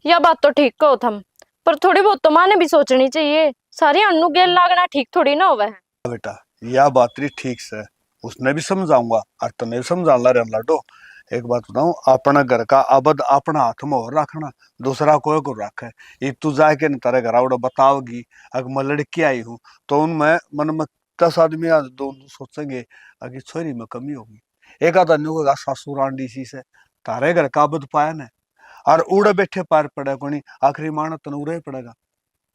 या बात तो ठीक कहो थम, पर थोड़ी बहुत तो माँ ने भी सोचनी चाहिए। सारी अनु गेल लागना ठीक थोड़ी ना होवे है। बेटा यह बात री ठीक से उसने भी समझाऊंगा और तने भी समझाना रे लाडो। एक बात बताऊं, अपना घर का आबद अपना हाथ में और रखना, दूसरा कोई को रखे। ये तू जाके न तारे घर आवड़ो बताओगी अगर मैं लड़की आई हूँ तो उनमें मन में 10 आदमी आज दो सोचेंगे अगर छोरी में कमी होगी। एक आधा न्यू का सासुर आंडी सी से तारे घर का आबद पाया न और उड़े बैठे पार पड़े कोनी आखिरी माना तन उड़े पड़ेगा।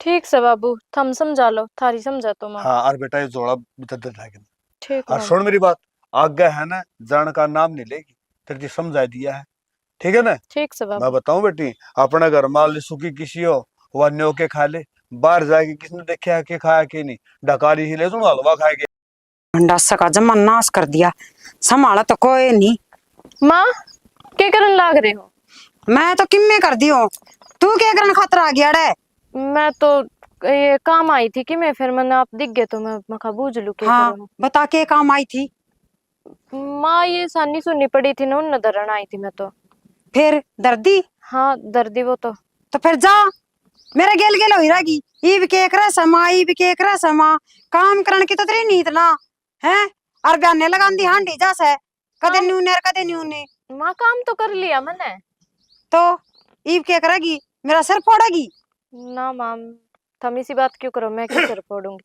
ठीक से बाबू, थम समझा लो, थारी समझा तो माँ। हाँ और बेटा ये जोड़ा बितर लागे। ठीक और बाबू। सुन मेरी बात, आगे है ना जान का नाम नहीं लेगी, तेरे जी समझा दिया है, ठीक है ना। ठीक से मैं बाबू। बताऊं बेटी, अपने घर माल सुखी किसी हो वह न्यो के खा ले, बाहर जाके किसने देखा के खाया के नहीं, डकारी ही ले सुन हलवा खाएगे। भंडासा का जमा नाश कर दिया, संभाला तो कोई नहीं। माँ क्या करन लाग रहे हो? मैं तो किम्मे कर दी हूँ, तू क्या करन खातर आ गया रे? मैं तो ये काम आई थी कि मैं, फिर मैंने आप दिख गए तो मैं खा बूझ लू क्या हाँ करूँ। बता के काम आई थी? माँ ये सानी सुननी पड़ी थी ना, उन धरण आई थी मैं तो। फिर दर्दी? हाँ दर्दी वो तो फिर जा, मेरा गेल गेल हो रहेगी। ईब के एक समा, ईब के एक समा, काम करन की तो तेरी नीत ना है। और बयाने लगान दी हांडी जा से, कदे न्यू नेर कदे न्यू ने। माँ काम तो कर लिया मैंने। तो ईब के करेगी, मेरा सिर फोड़ेगी? ना माम, तुम इसी बात क्यों करो, मैं क्यों सिर फोड़ूंगी।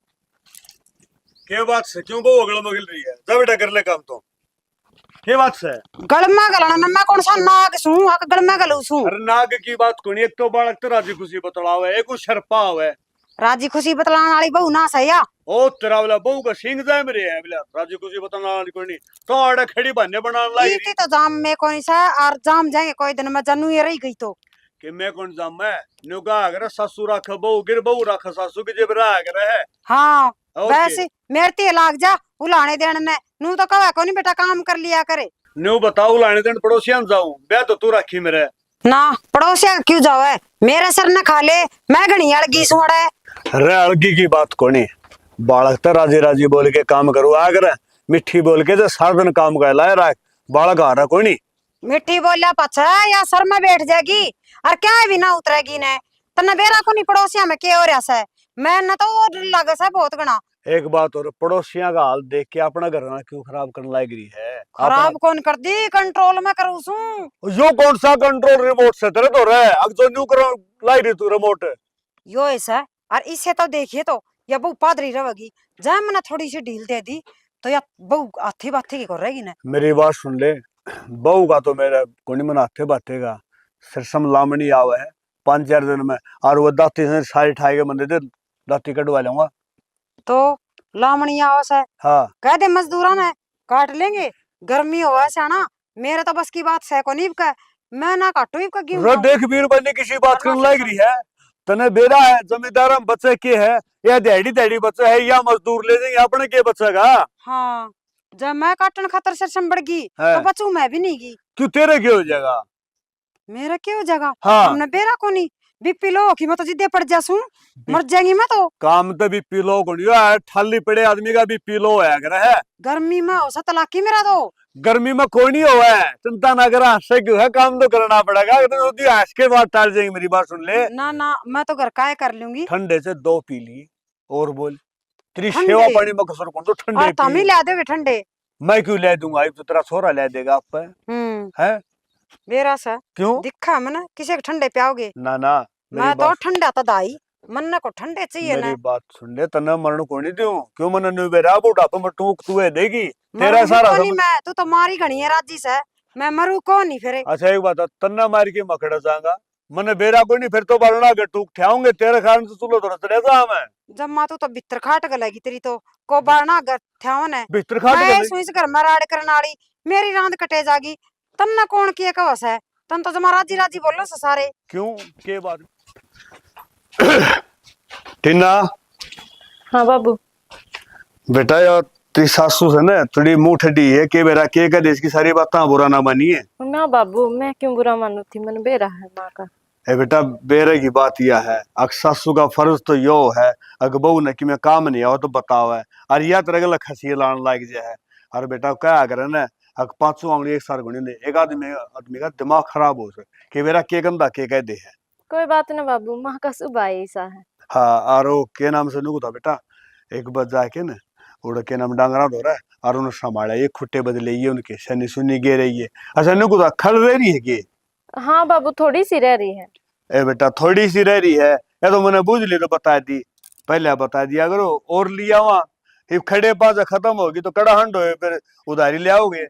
क्या बात से क्यों वो अगल मगल रही है, जा बेटा कर ले काम तो। क्या बात से गलमा गलाना ना, मैं कौन सा नाग सू आक गलमा गलू सू? अरे नाग की बात कोनी, एक तो बालक तो राजी खुशी बतलावे, एक उ शर्पा हुए। राजी खुशी बतलाने वाली बहू ना सही या? ओ तेरा वाला बहू का सिंग जाए मेरे है बिला, राजी खुशी बताना वाली कोनी तो आड़े खड़ी बन्ने बनाने लागी इती तो जाम में कोई सा और जाम जाएंगे कोई दिन में जनू ये रही गई तो। कि मैं कौन जाम मैं नुका अगर ससुर रख बहू गिर बहू रख सासू की जेब रहा करे है। हाँ ओके। वैसे मेरे ते लाग जा उलाने देने ने, नू तो कवा कोनी बेटा काम कर लिया करे। न्यू बताओ लाने दिन पड़ोसियां जाऊं ब्याह तो तू रखी मेरे ना पड़ोसिया क्यों जावे, मेरे सर न खा ले, मैं घनी अड़गी सुड़े। अरे अलगी की बात कोनी, बालक तो राजी राजी बोल के काम करू आगर, मिठी बोल के तो सारा दिन काम कर लाए रहा बालक आ रहा कोनी। मिट्टी बोलिया पछा या सर में बैठ जाएगी और क्या भी ना उतरेगी ने। तने बेरा को नहीं पड़ोसिया में के हो रहा से, मैं न तो और लगे से बहुत गना। एक बात और पड़ोसियां का हाल देख के अपना घर ना क्यों खराब करने लग रही है। खराब कौन कर दी, कंट्रोल में करूँ सू। यो कौन सा कंट्रोल रिमोट से तेरे तो रहे अब जो न्यू करो लाई रही तू रिमोट। यो ऐसा और इससे तो देखिए तो या बहु पादरी रहेगी, जब मैंने थोड़ी सी ढील दे दी तो या बहु हाथी बाथी की कर रहेगी ना। मेरी बात सुन ले, बहू का तो मेरा कोनी मन हाथे बातेगा, सरसम लामणी आवे है 5-4 दिन में और वो दाती से सारी ठाए के मंदिर दे दाती कटवा लूंगा। तो लामणी आवस है, हाँ कह दे मजदूरा ने काट लेंगे, गर्मी हो ऐसा ना, मेरे तो बस की बात है को नहीं का, मैं ना काटू ही का रो देख वीर बने किसी बात करने लग रही है। तने बेरा है जमींदार हम बच्चे के है या दिहाड़ी दिहाड़ी बच्चे है या मजदूर ले जाएंगे अपने के बचेगा। हाँ जब मैं काटन खातर सरसम बढ़ गई है। तो बचू मैं भी नहीं गई। क्यों तेरे क्या हो जाएगा? मेरा क्या हो जाएगा? हाँ हमने बेरा को नहीं, बीपी लो की मैं तो जिद्दे पड़ जासू, मर जाएंगी मैं तो। काम तो भी पी लो को नहीं ठाली पड़े आदमी का भी पी लो है गर्मी में हो तलाकी मेरा तो। गर्मी में कोई नहीं हुआ है, चिंता ना करा, हंसे क्यों है, काम तो करना पड़ेगा। तो हंस के बाद टाल जाएगी, मेरी बात सुन ले। ना ना मैं तो घर का कर लूंगी। ठंडे से 2 पी लिए और बोल तेरी ठंडे? सेवा पानी में कसर कौन तो ठंडे और तमी ला दे ठंडे। मैं क्यों ले दूंगा, तो तेरा छोरा ले देगा आप है बेरा सा क्यों दिखा मैंने किसी के ठंडे पियाओगे? ना ना मैं तो ठंडा तो दाई, मन को ठंडे चाहिए ना। मेरी बात सुन ले, तना मरण को नहीं दूं क्यों, मन नु बेरा बुढ़ापे में टूक तू है देगी तेरा सारा नहीं मैं तू तो मारी घनी है राजी से, मैं मरू को नहीं फिर। अच्छा एक बात, तन्ना मार के मखड़ा जाऊंगा मन बेरा को नहीं, फिर तो बलना के टूक ठाऊंगे तेरे कारण से चुलो थोड़ा चले जा मैं। जब माँ तू तो बितर खाट गलेगी तेरी तो को बारना घर थ्यावन है, बिस्तर खाट मैं गलेगी? सुइस घर में राड़ करन वाली, मेरी रांद कटे जागी, तन्ना कौन किए कवस है, तन तो जमा राजी राजी बोलो से सारे। क्यों के बात टीना? हाँ बाबू। बेटा यार तेरी सासू से ना थोड़ी मुंह ठंडी है के बेरा के कर इसकी सारी बातें बुरा ना मानी है ना बाबू, मैं क्यों बुरा मानू थी, मन बेरा है माँ का। ए बेटा बेरे की बात यह है, अग सासू का फर्ज तो यो है अग बहू ने कि मैं काम नहीं आओ तो बताओ है और या तरह का खसी लाने लाग जाए है। और बेटा क्या अगर ना अग 5 आंगली एक सार गुणी एक आदमी आदमी का दिमाग खराब हो सके कि बेरा के गंदा के कह दे है। कोई बात ना बाबू, माँ का सुबह ऐसा है। हाँ आरो के नाम से नुकु था बेटा, एक बार जाके न उड़ के नाम डांगरा धो रहा है और उन्हें संभाला, ये खुट्टे बदले ये उनके शनि सुनी गे रही है। अच्छा नुकु था खड़ रही है के? हाँ बाबू, थोड़ी सी रह रही है। ए बेटा थोड़ी सी रह रही है, ये तो मैंने बूझ ली तो बता दी, पहले बता दिया करो। और लिया वहां ये खड़े पास खत्म होगी तो कड़ा हंड हो फिर उधारी ले आओगे।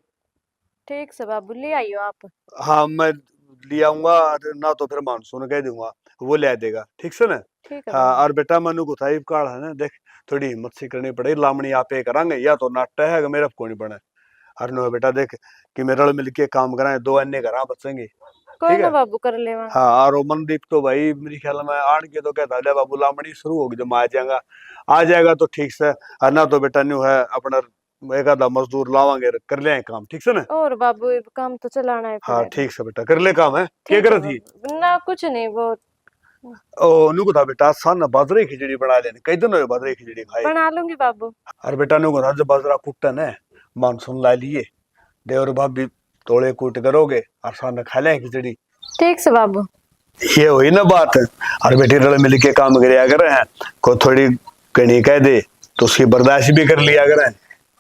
ठीक से बाबू, ले आइयो आप। हाँ मैं ले आऊंगा, ना तो फिर मानसून कह दूंगा वो ले देगा, ठीक से ना। ठीक है हाँ बाबू। और बेटा मनु को था काल है ना, देख थोड़ी हिम्मत सी करनी पड़ेगी, लामणी आप पे करांगे या तो नाट्य है मेरा को नहीं बने। और नो बेटा देख कि मेरे मिलके काम कराए, दो अन्य घर बचेंगे। कोई ठीक ना है बाबू, कर लेवा। हाँ और वो मनदीप तो भाई मेरे ख्याल में आन के तो कहता है बाबू लामणी शुरू होगी जब आ जाएगा तो ठीक से, और ना तो बेटा न्यू है अपना एक आधा मजदूर लावांगे कर ले काम, ठीक से ना। और बाबू ये काम तो चलाना है हाँ पड़ेगा। ठीक से बेटा कर ले काम है, क्या ठीक है कर थी? बाबू। ना कुछ नहीं, वो ओ नुको था बेटा सन बाजरे की खिचड़ी बना लेने, कई दिन हुए बाजरे की खिचड़ी खाई। बना लूंगी बाबू। और बेटा नुको था जब बाजरा कुटन है मानसून ला लिए देवर भाभी तोड़े कूट करोगे और सन खा ले खिचड़ी। ठीक से बाबू। ये हुई ना बात। और बेटी रल मिल के काम कराया करे हैं, को थोड़ी कहीं कह दे तो उसकी बर्दाश्त भी कर लिया करे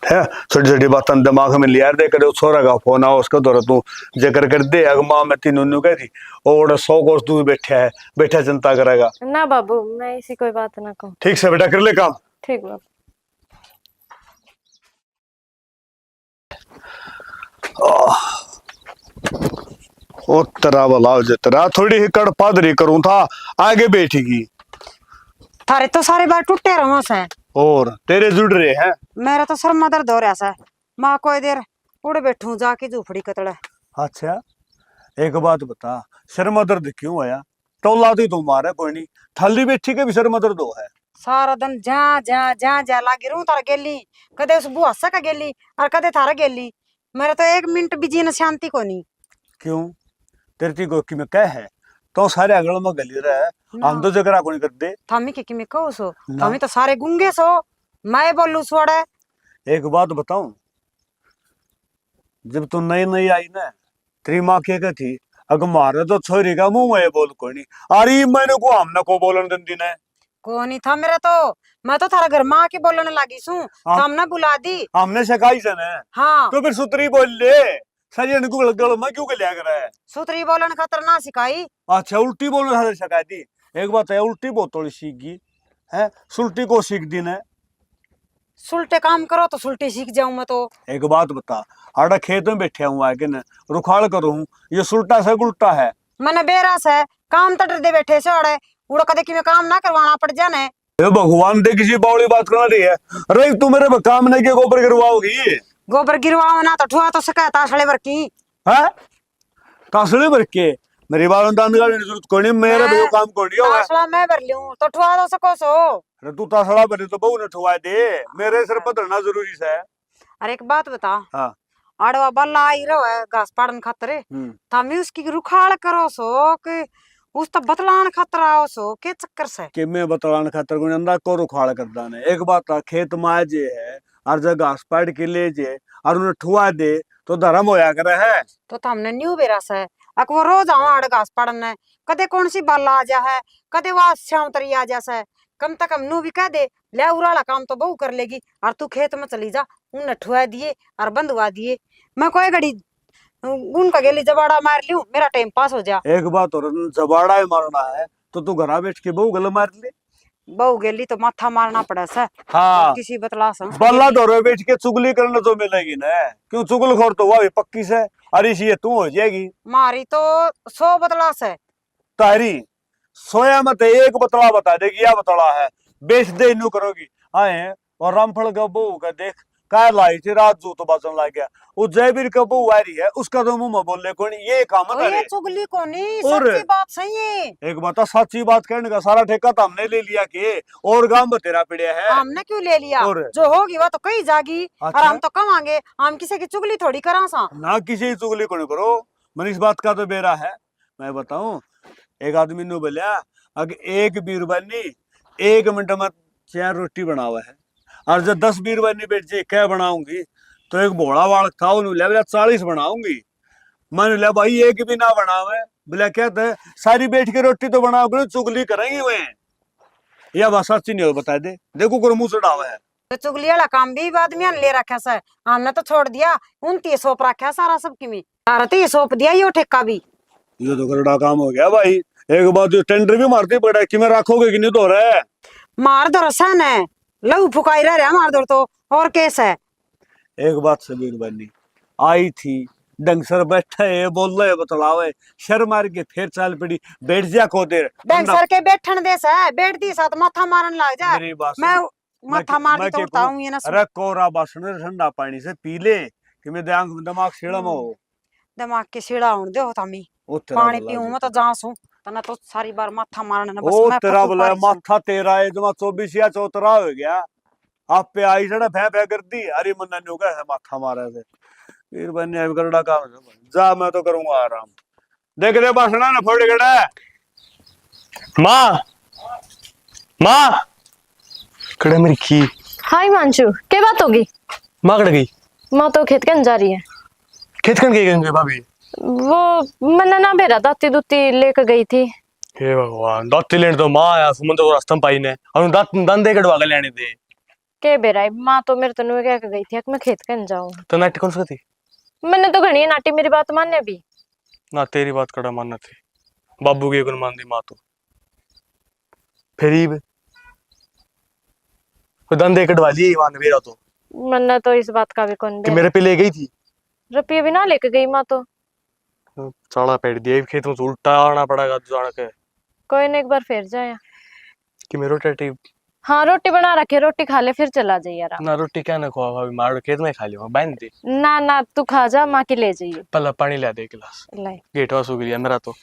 है। छोटी छोटी बातें दिमाग में लिया दे करे, छोरा का फोन आओ उसका तो तू जिक्र कर दे अग माँ मैं तीनों नु कह थी और 100 कोस तू बैठा है, बैठा चिंता करेगा। ना बाबू, मैं ऐसी कोई बात ना कहूँ। ठीक से बेटा कर ले काम। ठीक बाबू। ओ तेरा बुलाओ जतरा थोड़ी ही कड़ पादरी करूं था, आगे बैठेगी। थारे तो सारे बार टूटे रहो से, और तेरे जुड़ रहे हैं। मेरा तो सर मदर दो रहा सा, माँ कोई देर उड़ बैठू जाके झूपड़ी कतड़े। अच्छा एक बात बता, शर्मा दर्द क्यों आया? टोला दी तुम्हारे कोई नहीं, थल्ली बैठी के भी शर्मा दर्द हो है। सारा दिन जा लागी रहूं तारा गेली, कदे उस बुआ का गेली और कदे थारा गेली। मेरे तो एक मिनट भी जीने शांति को नहीं। क्यों तेरे ती गोकी में कह है तो सारे अगल में गली रहे, हम तो जगरा को नहीं कर दे। थमी के मैं कहूं सो, ना। थमी तो सारे गुंगे सो, मैं बोलू सोड़े। एक बात बताऊं, जब तू नई नई आई ना तेरी माँ क्या थी, अगर मारे तो छोरी का मुंह में बोल कोई नहीं, अरे मैंने को हमने को बोलन दिन दिन है। को नहीं था मेरा तो, मैं तो थारा घर माँ के बोलने लगी सू, हाँ। हमने बुला दी। हमने शिकाई से ना हाँ तो फिर सुतरी बोल ले, सजन को गल में क्यों गलिया कर है? सुतरी बोलन खतर ना सिखाई। अच्छा उल्टी बोलने से शिकायत दी। एक बात है उल्टी बहुत थोड़ी सीख गई है, सुल्टी को सीख दी ना। सुलटे काम करो तो सुलटी सीख जाऊं मैं तो। एक बात बता, आड़ा खेत में बैठे हुआ है कि न रुखाड़ करूं, ये सुल्टा से उल्टा है। मैंने बेरास है काम तट दे बैठे से ओड़े उड़ कदे कि मैं काम ना करवाना पड़ जाने। ये भगवान दे किसी बावली बात करना रही है, अरे तू मेरे पे काम नहीं के गोबर गिरवाओगी। गोबर गिरवाओ ना तो ठुआ तो सका तासड़े भर की है तासड़े भर के मेरी बात दान का जरूरत कोई नहीं, मेरे भी काम कोई नहीं होगा। तासड़ा मैं भर लूं तो ठुआ तो सको सो। अरे तू तासड़ा भरे तो बहू ने ठुआ दे, मेरे सिर पर धरना जरूरी है। अरे एक बात बता, हाँ आड़वा बल्ला आई रहो है घास पाड़न खातरे, थामी उसकी रुखाड़ करो सो कि उस तो बतलान खातर आओ सो के चक्कर से कि मैं बतलान खातर को अंदा को रुखाड़ करदा ने। एक बात था खेत में जे है और जब घास पाड़ के ले जे और उन्हें ठुआ दे तो धर्म होया करे है। तो हमने न्यू बेरास है अक वो रोज आओ आड़ घास पाड़न ने, कदे कौन सी बाला आ जा है, कदे वह श्याम तरी आ जा है। कम तक हम नू भी कह दे ले उराला काम तो बहू कर लेगी और तू खेत में चली जा। उन ठुआ दिए और बंधवा दिए, मैं कोई घड़ी उनका गेली जबाड़ा मार लूं, मेरा टाइम पास हो जा। एक बात और जबाड़ा ही मारना है तो तू घरा बैठ के बहू गल मार ले। बहू गेली तो माथा मारना पड़ा सा। हाँ किसी बतला सा बल्ला दौरे बैठ के चुगली करने तो मिलेगी ना, क्यों चुगल खोर तो वह पक्की से, अरे ये तू हो जाएगी। मारी तो 100 बतला से तारी सोया मत एक बतला बता देगी या बतला है बेच दे इनू करोगी। आए और रामफल का बहू का देख काय लाई थी रात जू तो बचन लग गया, वो जयवीर का बहू आ रही है उसका तो मुंह में बोले कौन, ये काम तो करे। ये चुगली को नहीं, और सच्ची बात सही है। एक बता सच्ची बात कहने का सारा ठेका तो हमने ले लिया के और गांव में तेरा पड़िया है। हमने क्यों ले लिया, और जो होगी वह तो कहीं जागी। अच्छा? और हम तो कमांगे, हम किसी की चुगली थोड़ी करा सा। ना किसी की चुगली को नहीं करो, मन इस बात का तो बेरा है। मैं बताऊं एक आदमी ने बोलिया अगर एक बीरबानी 1 मिनट में 4 रोटी बनावा है और जब 10 बीरबानी बैठ जाए क्या बनाऊंगी तो एक भोला वाल था उन्हें ले 40 बनाऊंगी। मैंने लिया भाई एक भी ना बनावे बोला क्या था, सारी बैठ के रोटी तो बना करो, चुगली करेंगे वे। या बात सच्ची नहीं हो, बता दे, देखो को मुंह चढ़ावा है। तो चुगली वाला काम भी आदमी ने ले रखा सर, हमने तो छोड़ दिया। 29 सौंप रखा सारा सबकी में, सारा तो ये सौंप दिया यो ठेका भी। ये तो करड़ा काम हो गया भाई। एक बात जो टेंडर भी मारते पड़ा कि मैं रखोगे कि नहीं तो रहा है। मार दो रसन है, लहू फुकाई रह रहा मार दो तो और केस है। एक बात सबीर बनी आई थी, डंगसर बैठा है, बोल रहे बतलावे, शर मार के फिर चाल पड़ी, बैठ जा को देर डंसर के बैठन दे है, बैठ दी साथ माथा मारन लग जा। मेरी बात मैं सुन। माथा मार के तोड़ता हूं ये ना सुन। अरे कोरा बासन ठंडा पानी से पी ले कि मैं दिमाग सीड़ा में हो। दिमाग के सीड़ा उन दे होता मी ओ तेरा पानी भला पीऊं जी। मैं तो जांसू तना तो सारी बार माथा मारना ना बस ओ मैं तेरा फटू बोला पारी सूं। माथा तेरा है, जमा 24 या 34 हो गया। आप पे आई सड़ा भै भै कर दी, अरे मन्ना न्यू का है माथा मारा से। फिर बन्ने अब करड़ा काम है। जा मैं तो करूंगा आराम। देख ले बासना ना फोड़ गड़ा। माँ माँ कड़े मेरी खी हाय मांशु, क्या बात होगी? माँ कड़ गई माँ तो खेत कन जा रही है। खेत कन गई भाभी? वो मन्ना ना बेरा दाती दुती लेकर गई थी। हे भगवान, दाती लेने तो माँ आया सुमन तो रास्ता में पाई ने और दात दंदे कटवा के लेने दे के बेरा माँ तो मेरे तनु क्या गई थी मैं खेत कन जाऊं। तो नाटी कौन सी थी? मैंने तो घनी नाटी, मेरी बात मानने भी ना तेरी बात कड़ा मानना थी, बाबू की गुन मान दी माँ तो फिर दंदे कटवा लिए वहां मेरा तो मन्ना तो इस बात का भी कौन कि मेरे पे ले गई थी। रुपये भी ना लेके गई माँ तो। चाड़ा पेट दिया खेत में से उल्टा आना पड़ेगा जान के कोई ने एक बार फिर जाया कि मेरे रोटी। हाँ रोटी बना रखे, रोटी खा ले फिर चला जाइए आराम। ना रोटी क्या ना खुआ भाभी, मारो खेत में खा लियो बहन दी। ना ना तू खा जा, माँ की ले जाइए। पहला पानी ला दे एक गिलास, लाई गेट वास हो गया मेरा तो।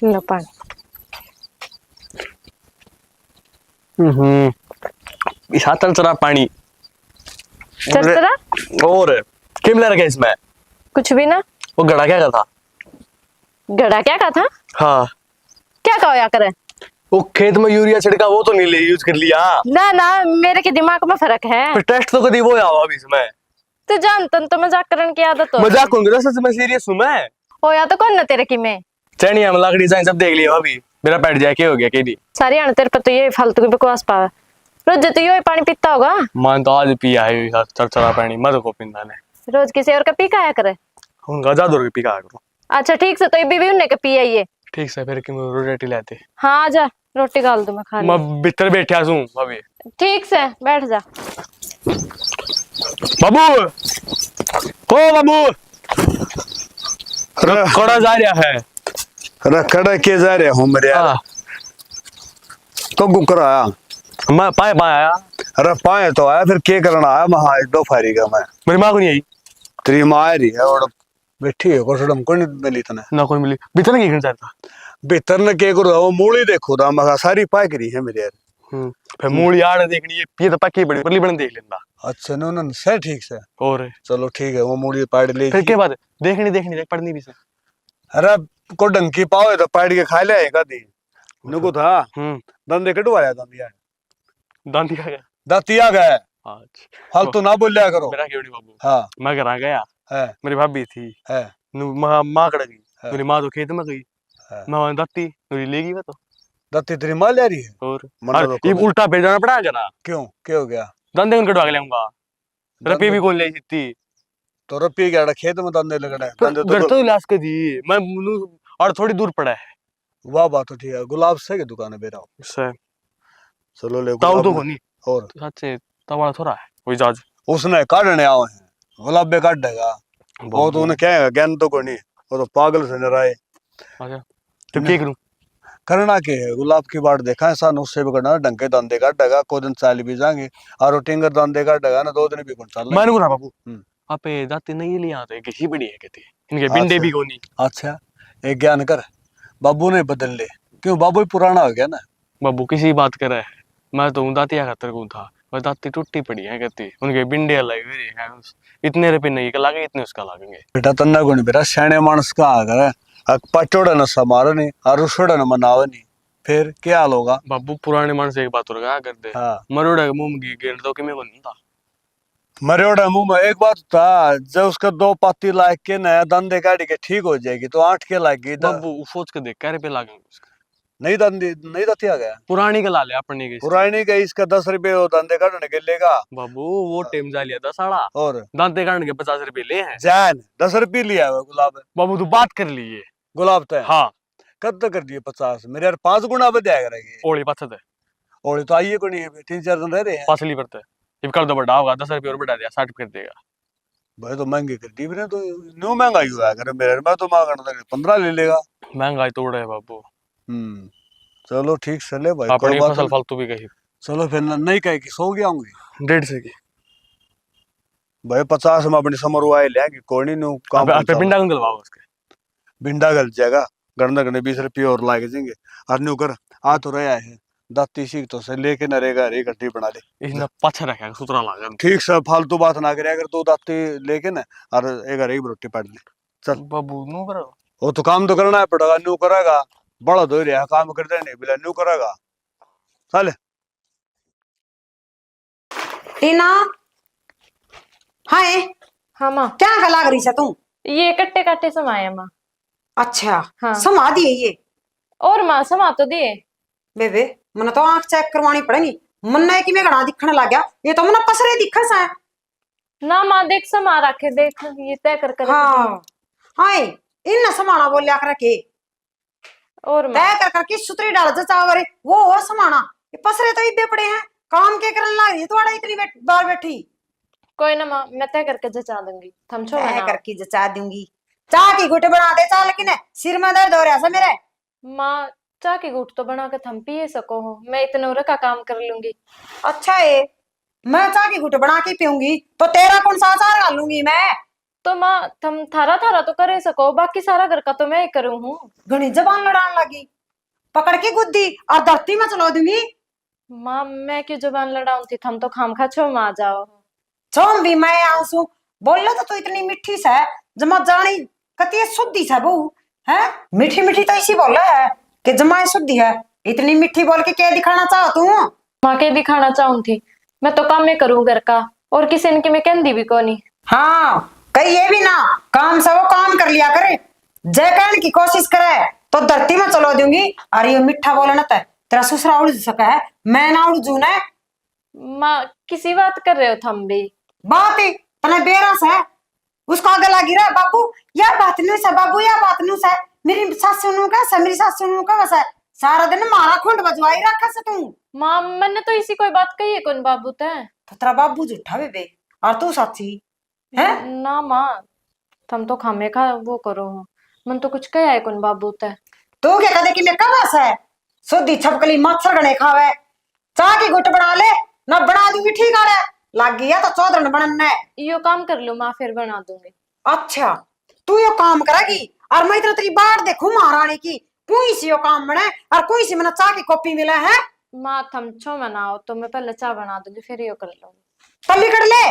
लो पानी। इस हाथ चरा पानी चरचरा और किमला रखा इसमें कुछ भी ना। वो गड़ा क्या था? गड़ा क्या कहा था? हाँ क्या कहो या करे? वो खेत में यूरिया छिड़का वो तो नहीं ले यूज कर लिया। ना ना मेरे के दिमाग में फर्क है। फिर टेस्ट तो कभी वो आवा अभी इसमें। तू जानता तो मजाक करने की आदत हो। मजाक कौन कर सच में सीरियस हूं मैं। हो या तो कौन ना तेरे की मैं चैनिया में लकड़ी साइन सब देख लिया अभी, मेरा पेट जाके हो गया केडी सारी आने तेरे पर तो ये फालतू की बकवास पावे। रोज तो यो पानी पीता होगा। मान तो आज पिया है चरचरा पानी मत को पिंदा ने रोज किसी और का पी खाया करे। हम गजा दूर पी का करो। अच्छा ठीक से, तो ये भी उन्हें का पिया ये। ठीक से फिर कि रोटी लाते हाँ आजा रोटी गाल दूं मैं खा ले। मैं भीतर बैठा हूं अभी। ठीक से बैठ जा। बाबू ओ बाबू कड़ा जा रहा है। रखड़ा के जा रहे हूँ मेरे यार। हाँ, तो गुकर आया मैं पाए आया। अरे पाए तो आया, फिर के करना आया महा दो फारी का मैं। मेरी माँ को नहीं आई तेरी माँ आ रही है और बैठी है को सड़म को नहीं मिली तने ना कोई मिली भीतर नहीं करना चाहता। बेहतर न के करो वो मूली देखो दा मगा सारी पाई करी है मेरे यार। फिर मूली आड़ देखनी है ये तो पक्की बड़ी परली बन देख लेना। अच्छा नो न से ठीक से और चलो ठीक है वो मूली पाड़ ले फिर के बाद देखनी देख पढ़नी भी से। अरे को डंकी पाओ तो पाड़ के खा ले आएगा दी नुको था दंदे कटवाया दंदिया दांती खा गया दातिया गए आज फालतू ना बोलिया करो। मेरा क्यों नहीं बाबू। हाँ मैं घर आ गया है मेरी भाभी थी है माँ कड़ गई हाँ। मेरी माँ तो खेत में गई हाँ। मैं वहां दाती मेरी ले गई वो तो। दाती तेरी माँ ले रही है और मतलब ये उल्टा भेज जाना पड़ा जना क्यों क्या हो गया? दंदे कौन कटवा के लाऊंगा रपी भी कौन ले सकती तो रपी गया खेत में दंदे लगड़ा है दंदे घर तो तो इलाज कर दी मैं और थोड़ी दूर पड़ा है वाह बात तो ठीक है। गुलाब से की दुकान है बेरा इससे चलो ले ताऊ तो गुलाब कोनी और सच्चे तवाड़ा थोड़ा है वही जाज उसने काटने आवे हैं गुलाब बे काट देगा वो तो उन्हें क्या ज्ञान तो कोनी वो तो पागल से नराए। अच्छा तो क्या करूं करना के है गुलाब की बात देखा है सान उससे भी करना डंके दंदे काटेगा को दिन चाल भी जाएंगे और टिंगर दंदे काटेगा ना 2 दिन भी कौन चल मैंने कहा बाबू आपे दाते नहीं लिया तो एक ही बड़ी है कहते इनके बिंडे भी कोनी। अच्छा एक ज्ञान कर बाबू ने बदल ले क्यों बाबू ही पुराना हो गया ना। बाबू किसी बात करे मैं तो दातिया खातर को था और दाती टूटी पड़ी है कहती उनके बिंडे अलग है इतने रुपये नहीं का लागे इतने उसका लागेंगे। बेटा तन्ना को नहीं बेटा सियाने मानस का आकर पचोड़ा न समारो नहीं और रुसोड़ा न मनावे नहीं फिर क्या हाल होगा? बाबू पुराने मन से एक बात और क्या कर दे हाँ मरोड़ा मुंह की गेर दो कि मैं को नहीं था मरोड़ा मुंह में एक बात था, जब उसका 2 पाती लाग के नया दंदे काट के ठीक हो जाएगी तो 8 के लागी बाबू सोच के देख, कह रुपये लागेंगे उसके। नहीं दंदी नहीं दती आ गया पुरानी का ला ले अपने के इसके। पुरानी का इसका 10 रुपए वो दंदे काटने के लेगा। बाबू वो टेम जा लिया था साड़ा, और दांते काटने के 50 रुपए ले हैं। जान 10 रुपए लिया हुआ गुलाब बाबू तू बात कर लिए। गुलाब तो हाँ कद तक कर दिए 50 मेरे यार 5 गुना बढ़ा करेंगे। ओली पाछत है, और तो आइए को नहीं है 3-4 दिन रह रहे हैं पासली पड़ता है। ये कर दो बड़ा होगा, 10 रुपये और बढ़ा दिया, 60 कर देगा। भाई तो महंगे कर दी मैंने तो न्यू महंगाई हुआ है मेरे मैं तो मांगना 15 ले लेगा। महंगाई तोड़ है बाबू। चलो ठीक से ले भाई अपनी कोई बात फसल नहीं। फालतू भी कही। चलो फिर नहीं कहे कि सो गया होंगी 150 की। भाई 50 में अपनी समर आए लेंगे कोई नहीं न्यू काम पे पिंडा गलवाओ उसके। भिंडा गल जाएगा गणना गणे 20 रुपये और लागे देंगे और न्यू कर आ तो रहा है दाती सीख तो से लेके न रहेगा रे गड्डी बना ले इसने पाछे रखा सुतरा लागा। ठीक से फालतू बात ना करे अगर तू दाती लेके ना और एक रोटी पड़ ले चल बाबू नो करो। वो तो काम तो करना है पड़ेगा न्यू करेगा बड़ा दो रहा काम करते नहीं बिला न्यू करेगा चल। टीना हाय हाँ माँ, क्या गला रही है तू? ये कट्टे काटे समाये माँ। अच्छा हाँ। समा दिए ये और माँ समा तो दिए। बेबे मन तो आंख चेक करवानी पड़ेगी, मन है कि मैं घना दिखने लग गया, ये तो मन पसरे दिखा सा है। ना माँ देख समा रखे, देख ये तय कर कर हाँ हाय इन समाना बोलिया कर के और माँ तय कर करके सुतरी डाल चावरे वो समाना, ये पसरे तो इब्बे पड़े हैं काम के करने लग रही है तुम्हारा इतनी बार बैठी। कोई ना माँ, मैं तय करके जचा दूंगी, थम छो तय ना करके जचा दूंगी। चाह की घुट बना दे चाह, लेकिन सिर में दर्द हो रहा है मेरे। माँ। चाय की घूट तो बना के थम पिए सको हो, मैं इतने उरे का काम कर लूंगी। अच्छा है मैं चाह की घुट बना के पीऊंगी तो तेरा कौन सा अचार डालूंगी मैं? तो माँ थम थारा थारा तो करे सको, बाकी सारा घर का तो मैं ही करूँ हूँ। घनी जबान लड़ान लगी, पकड़ के गुद्दी और धरती में चलो दूंगी। माँ मैं क्यों जुबान लड़ाऊं थी, थम तो खाम खा छो माँ जाओ। छोम भी मैं आंसू बोल तो तू इतनी मिठी सा है जमा जानी कती शुद्धि सा बहू है, मीठी मीठी तो इसी बोल है कि जमाए शुद्धि है, इतनी मिठी बोल के क्या दिखाना चाहो तू? माँ के दिखाना चाहूं थी, मैं तो काम में करूँ घर का, और किसी ने की मैं कहती भी कोनी। हाँ कही ये भी ना काम से वो काम कर लिया करे, जय कहने की कोशिश करे तो धरती में चलो दूंगी। अरे ये मिठा बोले ना तेरा ससुरा उड़ सका है, मैं ना उड़ जू ना। माँ किसी बात कर रहे हो थम भी? बात ही तने बेरस है उसको आगे लगी रहा बाबू, या बात न्यूस है बाबू, या बात न्यूस है मेरी सासू नु का सा, मेरी सासू नु का वैसा सारा दिन मारा खुंड बजवाई रखा से तू। माँ मैंने तो इसी कोई बात कही है कौन बाबू ते? तो तेरा बाबू झूठा बेबे और तू सच्ची है ना माँ, थम तो खामे खा वो करो हो, मन तो कुछ कहा है कौन बाबू ते? तू क्या कदे कि मैं कब है सुधी छपकली मच्छर गणे खावे, चाह की गुट बना ले ना बना दूंगी ठीक है लग गया तो चौधरन बनना है। यो काम कर लो माँ, फिर बना दूंगी। अच्छा तू यो काम करेगी और मैं इतना तेरी बाट देखू महारानी की, कोई सी यो काम बने और कोई सी मैंने चाह की कॉपी मिला है। माँ थम छो मनाओ तो मैं पहले चाय बना दूंगी फिर यो कर लूंगी। पल्ली कर ले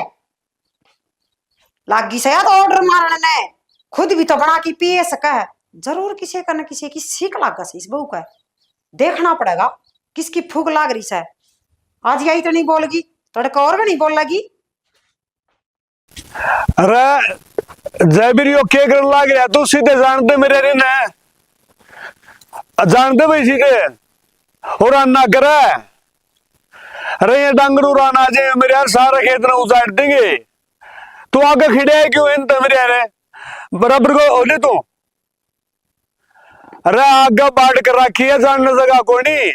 लागी से याद ऑर्डर मारने ने खुद भी तो बना के पिए सका है, जरूर किसी का न किसी की सीख लागा से इस बहू का देखना पड़ेगा किसकी फूक लाग रही है। आज यही तो नहीं बोलगी तड़का और भी नहीं बोल लगी। अरे जयबीर यो के कर लाग रहा तू सीधे जानते मेरे रे ने जानते भाई सीधे और ना करे। अरे ये डंगरू राना जे मेरे यार सारा खेत ना उजाड़ देंगे, तू आगे खिड़े है क्यों इन मेरे यार बराबर को ओले तू। अरे आगे बाढ़ कर रखी है जानने जगह को नहीं।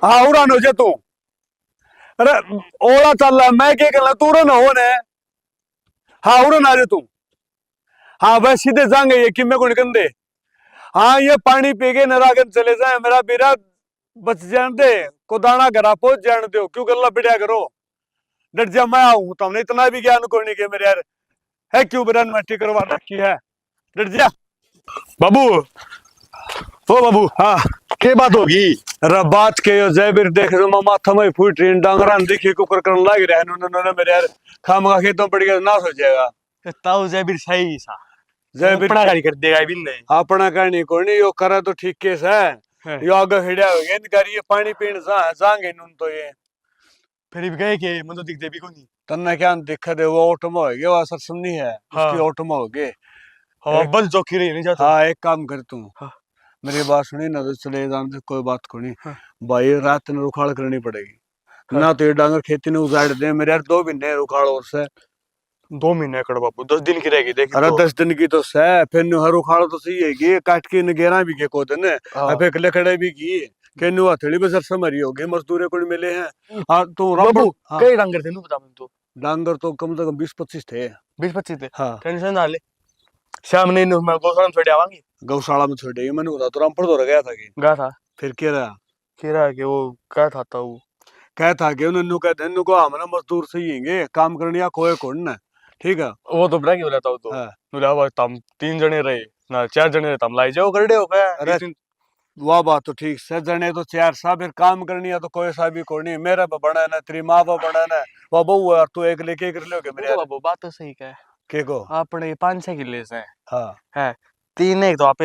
हाँ उड़ान हो जा तू। अरे ओला चल रहा मैं क्या कर तू ना हो ने। हाँ उड़न आ जा तू। हाँ वह सीधे जाएंगे ये कि मैं को निकल दे। हाँ ये पानी पी के नरागन चले जाए मेरा बीरा बच जान दे को दाना घरा पहुंच जान दो क्यों गल्ला बिड़िया करो डट जा मैं आऊं तो हमने इतना भी ज्ञान को नहीं के मेरे यार है क्यों बिरान मट्टी करवा रखी है डट जा बाबू। ओ बाबू हाँ के बात होगी? अरे बात के जयबीर देख रहे मामा थमे फूट रही डांगरा देखिए कुकर करने लग रहा है उन्होंने मेरे यार खाम खा खेतों पड़ गया नाश हो जाएगा। ताऊ जयबीर सही सा जयबीर अपना गाड़ी कर देगा बिन नहीं अपना कहनी को नहीं यो करा तो ठीक केस है यो आगे खिड़िया हो गया इनका ये पानी पीने जाएंगे नून तो ये फिर भी गए के मन तो दिखते भी को नहीं। तन्ने क्या दिक्कत है, वो ऑटो में हो गया, वो असर सुननी है हाँ। उसकी ऑटो में हो गए। हवा बस चौकी रही नहीं जाता। हाँ एक काम कर तू, हाँ। मेरी बात सुनी ना तो चले जाने से कोई बात को नहीं। हाँ। भाई रात ने रुखाड़ करनी पड़ेगी। हाँ। ना तो ये डांगर खेती ने उजाड़ दे मेरे यार, 2 महीने रुखाड़ और से। 2 महीने कड़ बापू 10 दिन की रहेगी देख अरे तो। 10 दिन की तो से, फिर नु हर उखाड़ तो सही है कि काट के नगेरा भी के को दिन हाँ। अबे कले खड़े भी की के नु हथेली बसर से मरी होगी, मजदूर को मिले हैं। हाँ तो बाबू हाँ। कई डांगर थे नु बता मैं तो। डांगर तो कम से कम 20-25 थे। 20-25 थे। हाँ टेंशन ना ले, शाम ने नु मैं गौशाला में छोड़ आवांगी। गौशाला में छोड़े मैंने बता तो रामपुर तो गया था कि गा था फिर क्या रहा, खीरा के वो क्या था वो कह था कि उन्होंने कहते हैं को हम ना मजदूर सही हैंगे काम करने या कोई कौन ना, ठीक है। वो तो ब्रेक ही बोला था वो तो। हाँ। बोला वो तम 3 जने रहे ना 4 जने रहे तम लाई जाओ कर दे हो गया। अरे वाह बात तो ठीक से, जने तो 4 सा फिर काम करनी है तो कोई सा भी कोई नहीं, मेरा बड़ा ना तेरी माँ बड़ा ना वो बहू है, तू एक लेके कर लोगे मेरे बाबू बात तो सही है। के को। अपने 5-6 किले से हाँ है 3 एक तो आप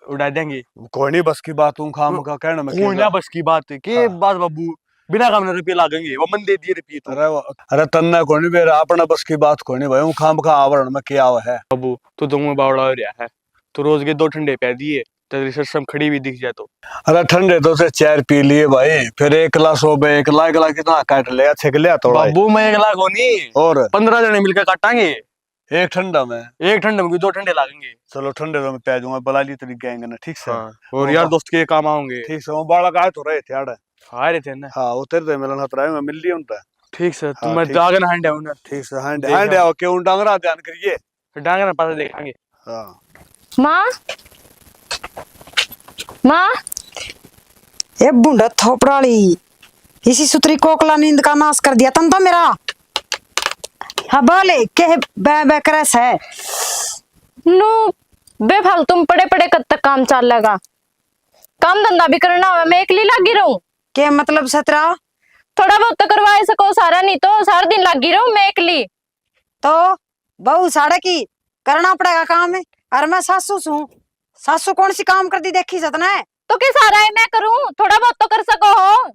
उड़ा देंगे। कोई नहीं बस की बात हूँ, खाम का कहना मैं कोई ना बस की बात है के हाँ। बात बाबू बिना काम रुपये लागेंगे वो मन दे दिए रुपये तो। अरे तन्ना कोई नहीं मेरा अपना बस की बात कोई नहीं भाई, हूँ खाम का आवरण में क्या है बाबू तो तुम बावड़ा हो रहा है तो रोज के 2 ठंडे पै दिए तेरी सिस्टम खड़ी भी दिख जाए तो। अरे ठंडे तो से 4 पी लिए भाई, फिर 1 गिलास हो गए, 1 गिलास कितना काट लिया, 6 लिया थोड़ा बाबू मैं 1 लाख होनी और 15 जने मिलकर काटांगे एक ठंडा में। एक ठंडे में 2 ठंडे लागेंगे। चलो ठंडे तो मैं पै जाऊंगा, बला ली तेरी गैंग ना, ठीक से। हाँ। और यार दोस्त के काम आओगे। ठीक से वो बालक आए तो रहे थे आड़े। आ रहे थे ना। हाँ उतर दे मिलन हतराए में मिल ली उनका। ठीक से हाँ, तुम मैं ठीक। दागन हंडे हूं ना। ठीक से हैंड देखा। हैंड आओ क्यों डांगरा ध्यान करिए। फिर डांगे ना पास देखेंगे। हाँ माँ माँ ए बुंडा थोपड़ाली, इसी सुतरी कोकला नींद का नाश कर दिया तन तो मेरा। हाँ बोले के बे बे करस है नो बेफाल तुम पड़े पड़े कब तक काम चल लेगा, काम धंधा भी करना है, मैं अकेली लगी रहूं। के मतलब सतरा थोड़ा बहुत तो करवा सको सारा, नहीं तो सारा दिन लगी रहूं मैं अकेली। तो बहू साड़े की करना पड़ेगा काम है। अरे मैं सासू सू, सासू कौन सी काम कर दी देखी सतना है। तो क्या सारा है मैं करूं, थोड़ा बहुत तो कर सको हो।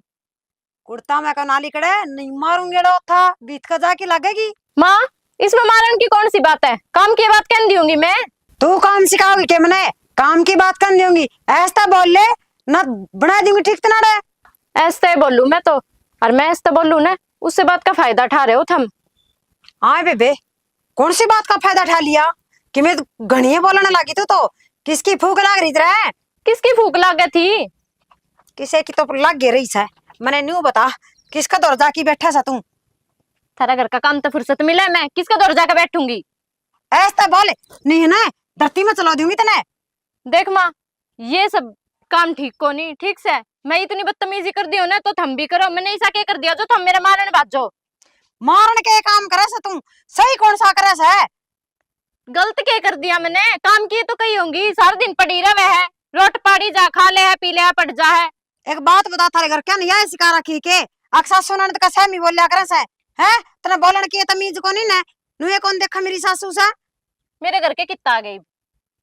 कुर्ता मैं का नाली कड़े नहीं मारूंगे डो था बीत का जाके लगेगी। माँ इसमें मारन की कौन सी बात है, काम की बात कहन दूंगी मैं। तू काम सिखाओगी के मने, काम की बात कर दूंगी ऐसा बोल ले ना बना दूंगी ठीक तना रे। ऐसे बोलूं मैं तो, और मैं ऐसे बोलूं ना उससे बात का फायदा उठा रहे हो तुम। हाँ बेबे कौन सी बात का फायदा उठा लिया कि मैं घनिया बोलने लगी तो किसकी फूक लाग रही है। किसकी फूक लागे थी, किसे की तो लग गई रही है। मैंने न्यू बता किसका दौर जाके बैठा सा तू। थारा घर का काम तो फुर्सत मिले, मैं किसका दौर जाकर बैठूंगी। ऐसा बोले नहीं ना धरती में चला दूंगी तने। देख माँ ये सब काम ठीक को नहीं, ठीक से मैं इतनी बदतमीजी कर दी हो ना तो थम भी करो। मैंने ऐसा क्या कर दिया जो थम मेरे मारने बाजो। मारन के काम करे सा तू, सही कौन सा करे सा है। गलत क्या कर दिया मैंने, काम किए तो कही होंगी, सारा दिन पड़ी रहे है, रोट पाड़ी जा खा ले है पी ले है पट जा है। एक बात बता थारे घर क्या नहीं है सिखा रखी के अक्सा सुनन का सहमी बोलिया करे सा है तने बोलन की तमीज को नहीं ने नुए कौन देखा मेरी सासू सा। मेरे घर के कितना आ गई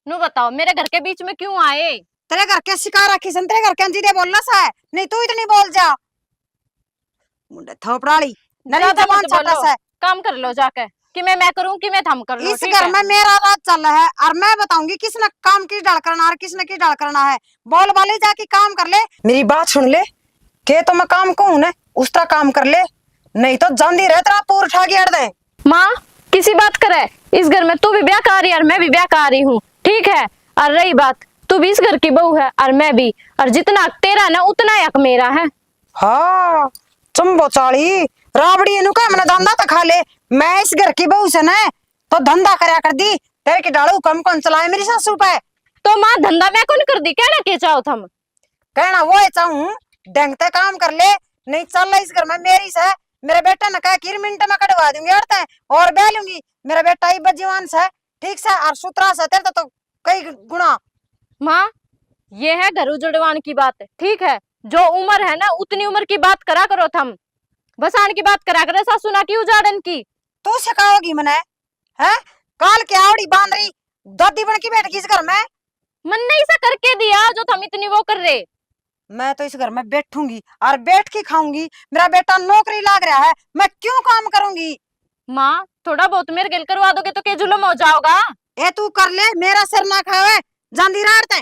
नू बताओ, मेरे घर के बीच में क्यों आए। तेरे घर के सिखा रखी सन, तेरे घर के अंजीदे बोलना सा है, नहीं तू इतनी बोल जा मुंडे थोपड़ाली नरी ज्यादा जबान मत छाटा बोलो, सा। काम कर लो जाके, कि मैं करूं कि मैं थम कर लो। इस ठीक घर है में मेरा राज चल रहा है और मैं बताऊंगी किसने काम किस डाल करना है किसने किस डाल करना है। बोल वाले जाके काम कर ले, मेरी बात सुन ले के तो मैं काम कहूं ना उस तरह काम कर ले, नहीं तो जांदी रह तेरा पूर उठा के अड़ दे। माँ किसी बात करे, इस घर में तू भी ब्याह कर रही है और मैं भी ब्याह कर रही हूँ, ठीक है। और रही बात तू भी इस घर की बहू है और मैं भी, और जितना हक तेरा ना उतना हक मेरा है। हाँ चंबो चाली राबड़ी इनु का मैंने धंधा तो खा ले, मैं इस घर की बहू से ना तो धंधा करया कर दी, तेरे की डालू कम कौन चलाए मेरी सासू पे। तो माँ धंधा मैं कौन कर दी, कहना के चाहो तुम। कहना वो चाहूं ढंगते काम कर ले, नहीं चल रहा इस घर में मेरी से। मेरे बेटा ने कहा कि मिनट में कटवा दूंगी अड़ते और बह लूंगी। मेरा बेटा ही बजीवान से ठीक से और सुतरा से तेरे तो कई गुना। माँ ये है घर उजड़वान की बात, ठीक है। जो उम्र है ना उतनी उम्र की बात करा करो तुम, बसान की बात करा करो सासू ना की उजाड़न की। तू सिखाओगी मने है काल के आवड़ी बांध रही दादी बन की बैठ गई इस घर में। मन ने ऐसा करके दिया जो तुम इतनी वो कर रहे। मैं तो इस घर में बैठूंगी और बैठ के खाऊंगी। मेरा बेटा नौकरी लाग रहा है, मैं क्यों काम करूंगी? माँ थोड़ा बहुत मेरे गिल करवा दोगे तो क्या जुलम हो जाओगा। ए तू कर ले, मेरा सिर ना खावे। जांदी रात है,